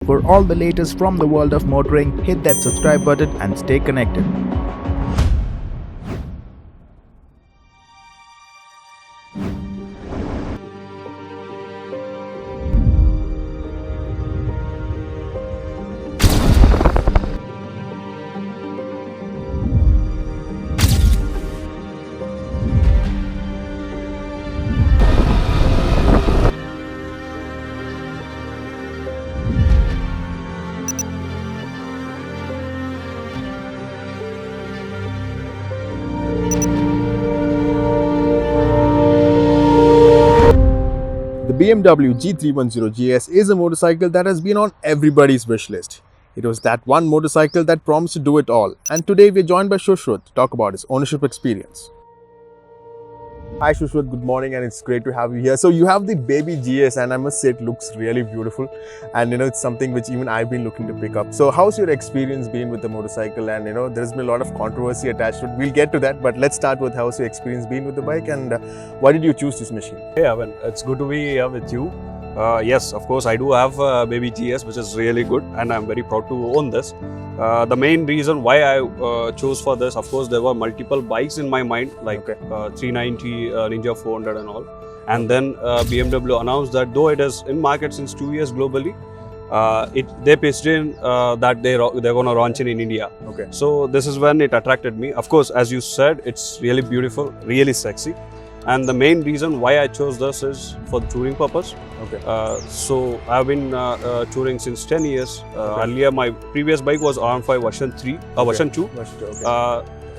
For all the latest from the world of motoring, hit that subscribe button and stay connected. The BMW G310 GS is a motorcycle that has been on everybody's wish list. It was that one motorcycle that promised to do it all. And today we're joined by Shusrut to talk about his ownership experience. Hi Shusrut, good morning, and it's great to have you here. So you have the baby GS, and I must say it looks really beautiful, and it's something which even I've been looking to pick up. So how's your experience been with the motorcycle? And there's been a lot of controversy attached to it. We'll get to that, but let's start with how's your experience been with the bike, and why did you choose this machine? Hey Avan, it's good to be here with you. Yes, of course, I do have a baby GS, which is really good, and I'm very proud to own this. The main reason why I chose for this, of course, there were multiple bikes in my mind, like 390, Ninja 400 and all. And then BMW announced that though it is in market since 2 years globally, they pitched in that they're going to launch it in India. Okay. So this is when it attracted me. Of course, as you said, it's really beautiful, really sexy. And the main reason why I chose this is for the touring purpose. Okay. So I've been touring since 10 years. Earlier, my previous bike was R15 version 3, version 2.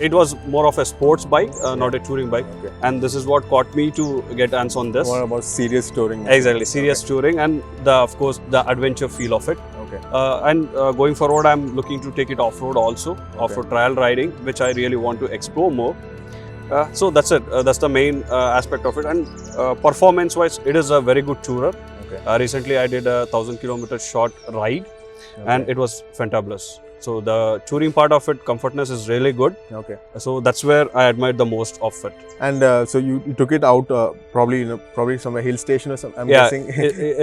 It was more of a sports bike, not a touring bike. Okay. And this is what caught me to get hands on this. More about serious touring. Exactly, serious touring, and of course the adventure feel of it. Okay. And going forward, I'm looking to take it off-road also, off-road trial riding, which I really want to explore more. So that's it. That's the main aspect of it. And performance-wise, it is a very good tourer. Okay. Recently, I did a 1,000-kilometer short ride, and it was fantabulous. So the touring part of it, comfortness is really good. Okay. So that's where I admired the most of it. And so you took it out probably somewhere hill station or something. I'm guessing.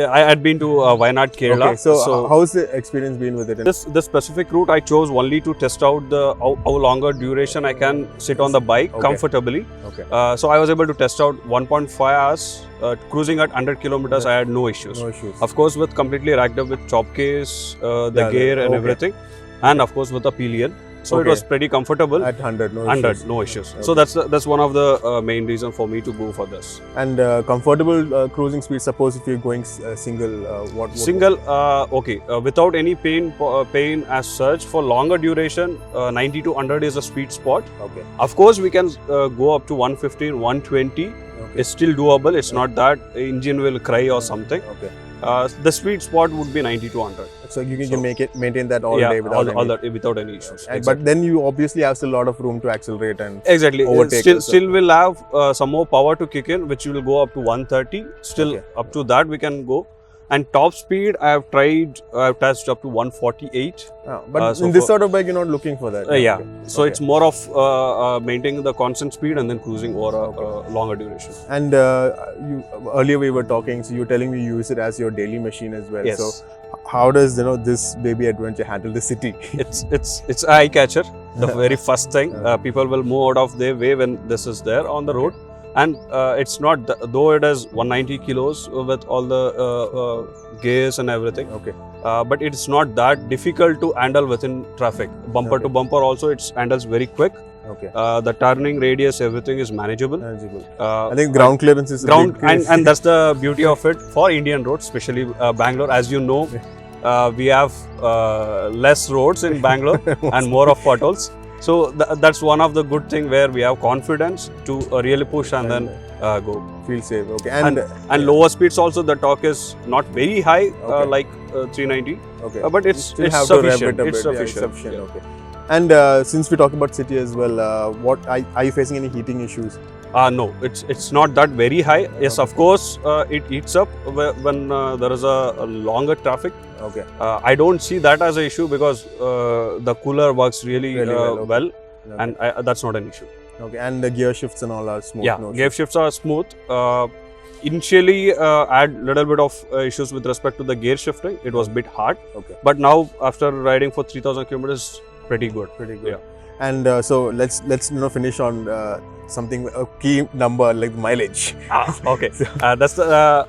I had been to Wayanad, Kerala. Okay. So how's the experience been with it? This specific route I chose only to test out the how longer duration I can sit on the bike comfortably. Okay. So I was able to test out 1.5 hours. Cruising at 100 kilometers, I had no issues. No issues. Of course, with completely racked up with chop case, the gear and everything, and of course with the pillion. So it was pretty comfortable. At 100, no issues. So that's one of the main reason for me to go for this. And comfortable cruising speed. Suppose if you're going single, Single, okay, without any pain as such. For longer duration, 90 to 100 is a sweet spot. Okay. Of course, we can go up to 115, 120. It's still doable. It's not that engine will cry or something. Okay. The sweet spot would be 90 to 100. So you can maintain that all day without any issues. Exactly. But then you obviously have still a lot of room to accelerate and overtake. Still will have some more power to kick in, which will go up to 130. Still up to that we can go. And top speed, I've touched up to 148. But in this sort of bike, you're not looking for that. So it's more of maintaining the constant speed and then cruising over a longer duration. And earlier we were talking, so you're telling me you use it as your daily machine as well. Yes. So how does this baby adventure handle the city? It's eye catcher. The very first thing, people will move out of their way when this is there on the road. And it's not, though it is 190 kilos with all the gears and everything. Okay. But it's not that difficult to handle within traffic. Bumper to bumper also, it handles very quick. Okay. The turning radius, everything is manageable. I think ground clearance is and that's the beauty of it for Indian roads, especially Bangalore. As you know, we have less roads in Bangalore and more of potholes. So that's one of the good thing where we have confidence to really push and then go. Feel safe. Okay. And lower speeds also, the torque is not very high like 390. Okay. But it's sufficient. It's sufficient. Okay. And since we're talking about city as well, are you facing any heating issues? No, it's not that very high. Yes, of course, it heats up when there is a longer traffic. Okay. I don't see that as an issue because the cooler works really well, and that's not an issue. Okay, and the gear shifts and all are smooth. Yeah, gear shifts are smooth. initially I had little bit of issues with respect to the gear shifting. It was a bit hard. Okay. But now after riding for 3,000 kilometers, pretty good. Pretty good. Yeah. And so let's finish on something, a key number like mileage. Okay. That's the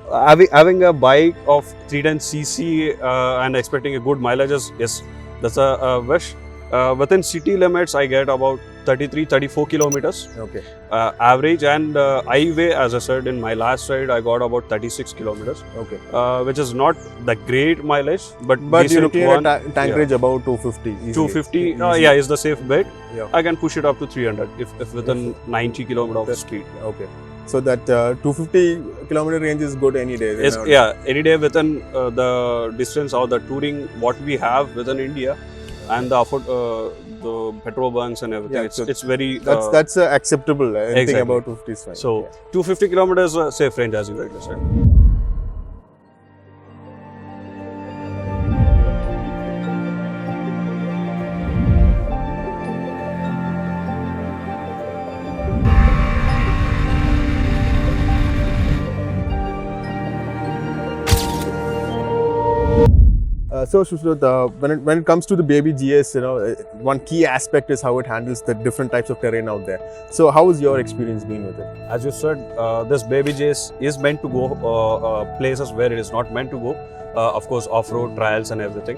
having a bike of 310cc and expecting a good mileage is, yes, that's a wish. Within city limits, I get about 34 kilometers Okay. average, and highway, as I said in my last ride, I got about 36 kilometers, Okay. which is not the great mileage, but But you're decent looking one. at a tankerage about 250. Easily. 250, Easily. yeah, is the safe bet. Yeah. I can push it up to 300 if within 90 kilometer of speed. Okay. So that 250 kilometer range is good any day. Yes, yeah, any day within the distance or the touring what we have within India, and the petrol bunks and everything. Yeah, so it's very that's acceptable. Anything Exactly. about 250 is fine. so Yeah. 250 kilometers safe range, as you rightly said. So Shusrut, when it comes to the Baby GS, one key aspect is how it handles the different types of terrain out there. So how has your experience been with it? As you said, this Baby G is meant to go places where it is not meant to go. Of course, off-road trials and everything.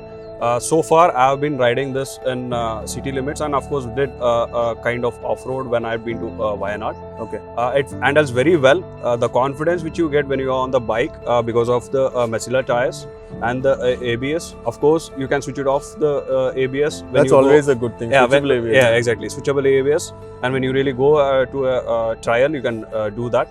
So far, I have been riding this in city limits, and of course, did a kind of off-road when I've been to Wayanad. Okay. It handles very well. The confidence which you get when you are on the bike because of the Messila tires and the ABS. Of course, you can switch it off the ABS. When That's you always go, a good thing. yeah, Switchable ABS. yeah, exactly. Switchable ABS. And when you really go to a trial, you can do that.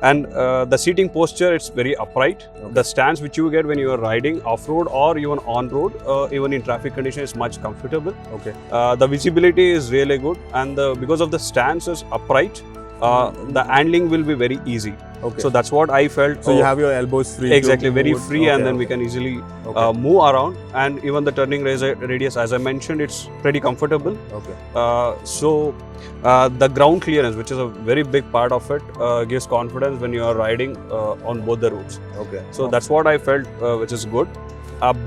And the seating posture, it's very upright. Okay. The stance which you get when you are riding off-road or even on-road, even in traffic conditions, is much comfortable. Okay. The visibility is really good, and because of the stance is upright, the handling will be very easy. Okay. So that's what I felt. So you have your elbows free. Exactly, to very move. free, Okay, and then we okay. can easily Okay. move around. And even the turning radius, as I mentioned, it's pretty comfortable. Okay. So the ground clearance, which is a very big part of it, gives confidence when you are riding on both the routes. Okay. So that's what I felt, which is good.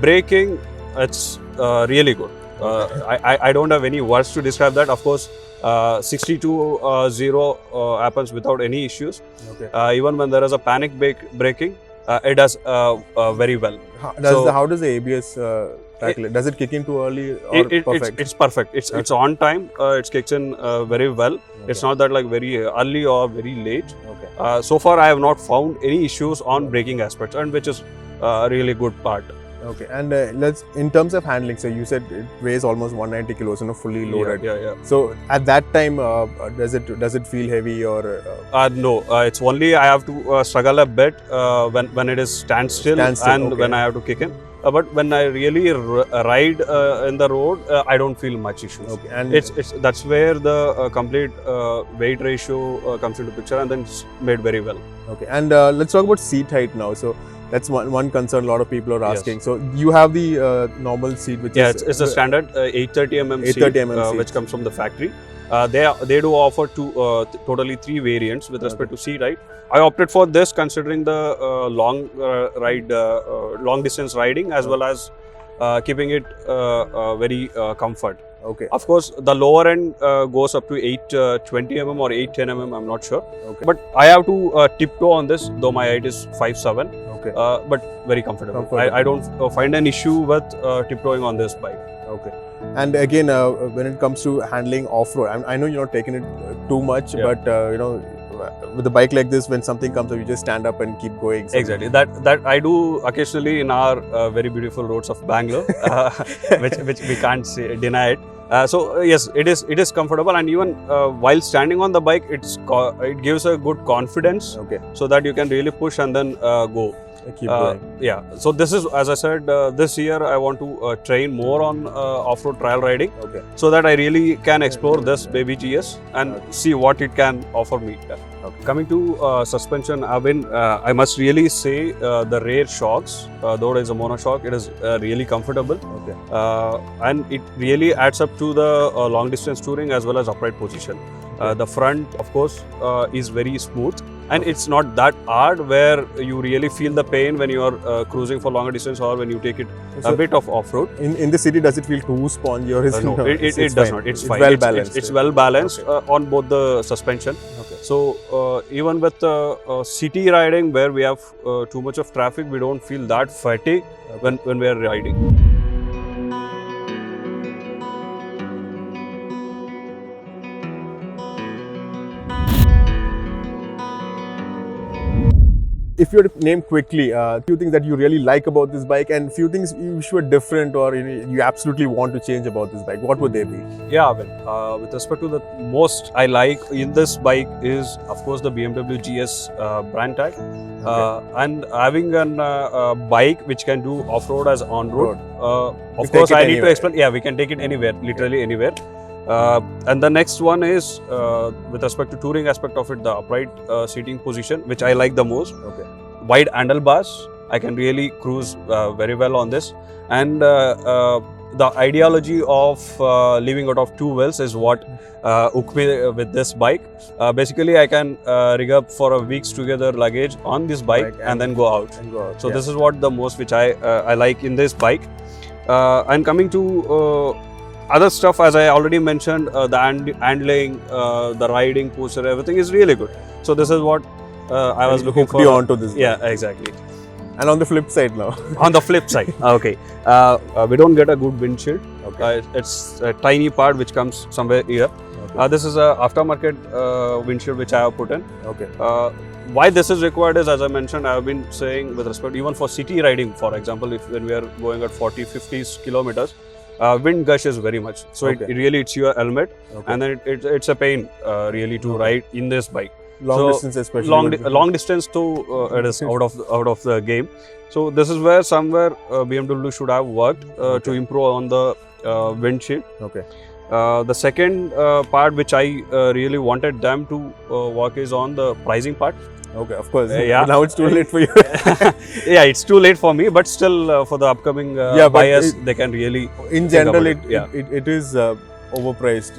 Braking, it's really good. I don't have any words to describe that. Of course, 60 to 0 happens without any issues. Okay. Even when there is a panic braking, it does very well. How does the ABS calculate? Does it kick in too early or perfect? It's perfect. It's on time. It kicks in very well. Okay. It's not that like very early or very late. Okay. So far, I have not found any issues on braking aspects, and which is a really good part. Okay. And let's, in terms of handling, so you said it weighs almost 190 kilos, fully loaded. Yeah. So at that time, does it feel heavy or? No, it's only I have to struggle a bit when it is standstill, and okay. when I have to kick in. But when I really ride in the road, I don't feel much issues. Okay. And That's where the complete weight ratio comes into picture, and then it's made very well. okay. And let's talk about seat height now. So that's one concern a lot of people are asking. Yes. So you have the normal seat, which is It's a standard 830 mm 830 mm seat, seat. which comes from the factory. They do offer totally 3 variants with respect to seat height. I opted for this considering the long distance riding, as well as keeping it very comfort. Okay. Of course, the lower end goes up to 820 mm or 810 mm. I'm not sure, Okay. but I have to tiptoe on this, though my height is 5'7". Okay. But very comfortable. Comfortable. I don't find an issue with tiptoeing on this bike. Okay. And again, when it comes to handling off-road, I know you're not taking it too much, Yeah. but with a bike like this, when something comes up, you just stand up and keep going. So Exactly. That I do occasionally in our very beautiful roads of Bangalore, which we can't deny it. So yes, it is comfortable, and even while standing on the bike, it gives a good confidence, Okay. so that you can really push and then go. Keep going. Yeah. So this is, as I said, this year I want to train more on off-road trial riding, Okay. so that I really can explore this Baby GS and see what it can offer me. Okay. Coming to suspension, I must really say the rear shocks, though it is a monoshock, it is really comfortable, Okay. and it really adds up to the long distance touring as well as upright position. The front, of course, is very smooth. and it's not that hard where you really feel the pain when you are cruising for longer distance or when you take it a bit of off-road. In the city, does it feel too spongy or is it No, not? it does fine. not. It's It's fine. well balanced. It's well balanced Okay. on both the suspension. Okay. So even with city riding where we have too much of traffic, we don't feel that fatigue when we are riding. If you were to name quickly a few things that you really like about this bike and few things you wish were different or you absolutely want to change about this bike, what would they be? Yeah, with respect to the most I like in this bike is of course the BMW GS brand tag, and having a bike which can do off-road as on-road. Of course, I need to explain. Yeah, we can take it anywhere, literally anywhere. And the next one is with respect to touring aspect of it, the upright seating position, which I like the most. Okay. Wide handlebars, I can really cruise very well on this. And the ideology of leaving out of two wheels is what hooked me with this bike. Basically, I can rig up for a week's together luggage on this bike and then go out. So this is what the most which I like in this bike. And coming to other stuff, as I already mentioned, the handling, the riding posture, everything is really good. So this is what I was looking for. You onto this. Yeah, exactly. And on the flip side now. On the flip side, okay, we don't get a good windshield. Okay. It's a tiny part which comes somewhere here. Okay. This is a aftermarket windshield which I have put in. Okay. Why this is required is, as I mentioned, I have been saying with respect even for city riding, for example, when we are going at 40-50 kilometers. Wind gush is very much, so it really hits your helmet, and then it's a pain really to ride in this bike. Long distance, especially. Long distance too, it is out of the game. So this is where somewhere BMW should have worked to improve on the windshield. Okay. The second part which I really wanted them to work is on the pricing part. Okay, of course. Yeah. Now it's too late for you. Yeah, it's too late for me, but still for the upcoming buyers, they can really. In general, it is overpriced.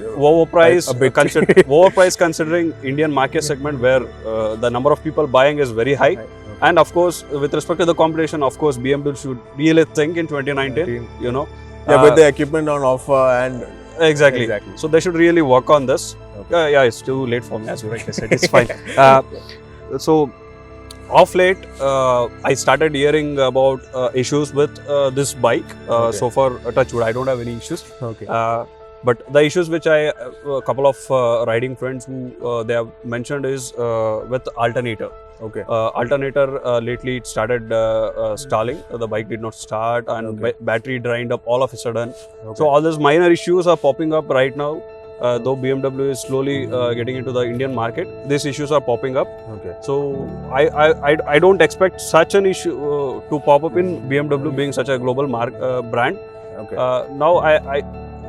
Overpriced considering Indian market segment where the number of people buying is very high. And of course, with respect to the competition, of course, BMW should really think in 2019, you know. Yeah, with the equipment on offer and... Exactly. So they should really work on this. Okay. Yeah, it's too late for me, as you rightly said. It's fine. So, off late, I started hearing about issues with this bike. So far, touch wood, I don't have any issues. Okay. But the issues which a couple of riding friends who they have mentioned is with alternator. Okay. Alternator lately it started stalling. The bike did not start and battery drained up all of a sudden. So all these minor issues are popping up right now. Though BMW is slowly getting into the Indian market, these issues are popping up. Okay. So I don't expect such an issue to pop up in BMW being such a global brand. Okay. Now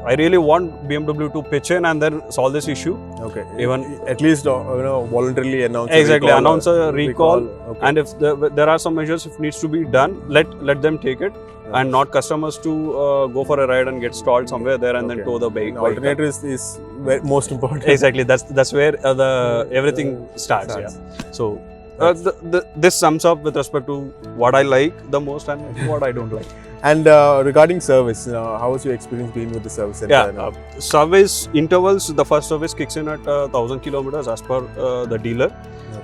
I really want BMW to pitch in and then solve this issue. Okay. Even at least voluntarily announce. Exactly, announce a recall. Okay. And if there are some measures if needs to be done, let them take it. And not customers to go for a ride and get stalled somewhere there and then tow the bike. Alternator is most important. Exactly, that's where everything starts. Yeah. So this sums up with respect to what I like the most and what I don't like. And regarding service, how was your experience being with the service center? Yeah, service intervals. The first service kicks in at 1,000 kilometers as per the dealer.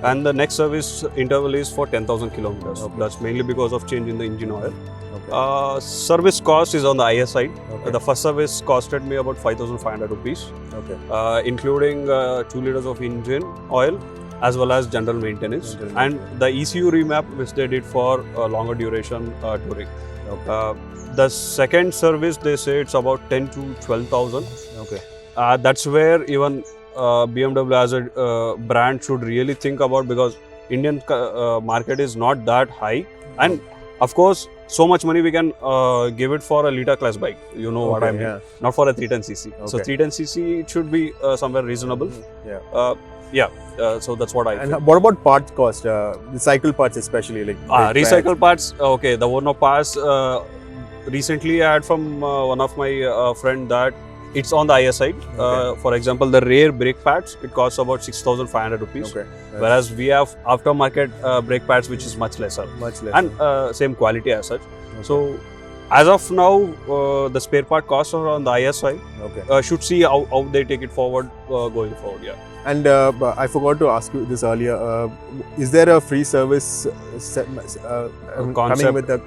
And the next service interval is for 10,000 kilometers. That's mainly because of change in the engine oil. Service cost is on the higher side. The first service costed me about 5,500 rupees, including 2 liters of engine oil as well as general maintenance and the ECU remap which they did for longer duration touring. The second service they say it's about 10 to 12,000. That's where even BMW as a brand should really think about, because Indian market is not that high, and of course so much money we can give it for a liter class bike, you know what I mean, not for a 310cc. So 310cc it should be somewhere reasonable. So that's what I think. What about parts cost, the cycle parts especially, like recycle parts? The one of parts recently I had from one of my friend that It's on the higher side. For example, the rear brake pads, it costs about 6,500 rupees. Okay. Whereas we have aftermarket brake pads, which is much lesser. Much less. And same quality as such. So as of now, the spare part costs are on the higher side. Okay. Should see how they take it forward going forward. Yeah. And I forgot to ask you this earlier. Is there a free service coming with the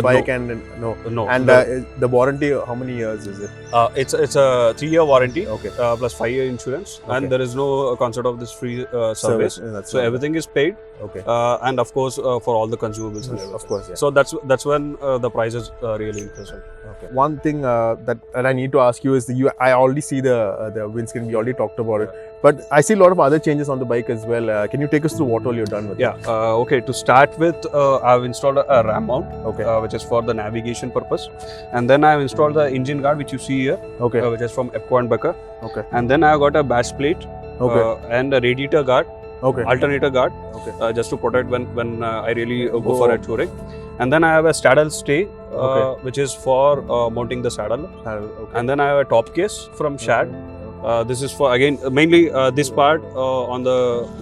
bike? No. And no. No. And no. The warranty, how many years is it? It's a 3-year warranty. Okay. Plus 5-year insurance, Okay. and there is no concept of this free service. That's So everything is paid. Okay. And of course for all the consumables and everything. Of course, yeah. So that's when the prices really increase. Okay. One thing that I need to ask you is I already see the windscreen. We already talked about it, but I see a lot of other changes on the bike as well. Can you take us through what all you've done with it? Yeah. Okay. To start with, I've installed a RAM mount. Okay. Which is for the navigation purpose, and then I've installed the engine guard, which you see here. Okay. Which is from Epco & Becker. Okay. And then I got a bash plate. Okay. And a radiator guard. Okay. Alternator guard. Okay. Just to protect when I really go for a touring. And then I have a saddle stay, which is for mounting the saddle. Okay. And then I have a top case from Shad. This is for, again, mainly this part on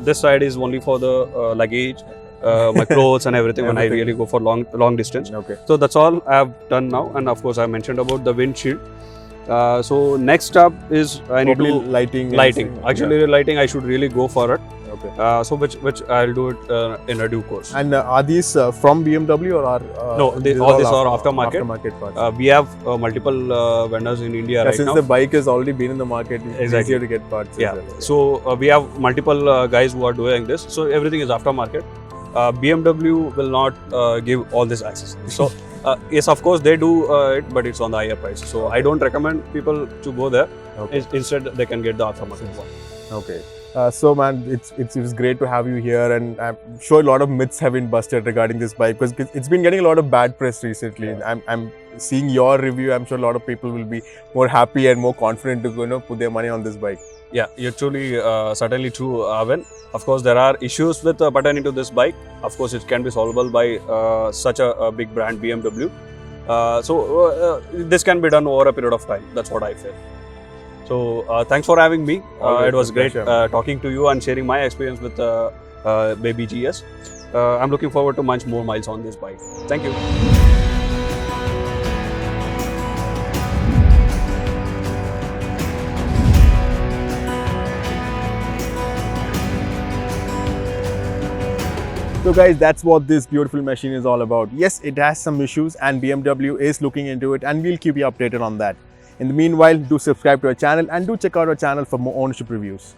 this side is only for the luggage, my clothes and everything when I really go for long distance. Okay. So that's all I have done now. And of course I mentioned about the windshield. So next up is I need to lighting. Actually, lighting I should really go for it. Okay. So which I'll do it in a due course. And are these from BMW or are no? All these are aftermarket. Aftermarket parts. We have multiple vendors in India right since now. the bike has already been in the market, it's easier to get parts. Yeah. As well. So we have multiple guys who are doing this. So everything is aftermarket. BMW will not give all this access. So yes, of course they do it, but it's on the higher price. So I don't recommend people to go there. Okay. Instead, they can get the aftermarket one. Okay. So man, it was great to have you here, and I'm sure a lot of myths have been busted regarding this bike because it's been getting a lot of bad press recently. Yeah. I'm seeing your review. I'm sure a lot of people will be more happy and more confident to put their money on this bike. Yeah, you're truly certainly true, Arvind. Of course, there are issues with pertaining to this bike. Of course, it can be solvable by such a big brand, BMW. So this can be done over a period of time. That's what I feel. So thanks for having me. It was great talking to you and sharing my experience with Baby GS. I'm looking forward to much more miles on this bike. Thank you. So guys, that's what this beautiful machine is all about. Yes, it has some issues and BMW is looking into it, and we'll keep you updated on that. In the meanwhile, do subscribe to our channel and do check out our channel for more ownership reviews.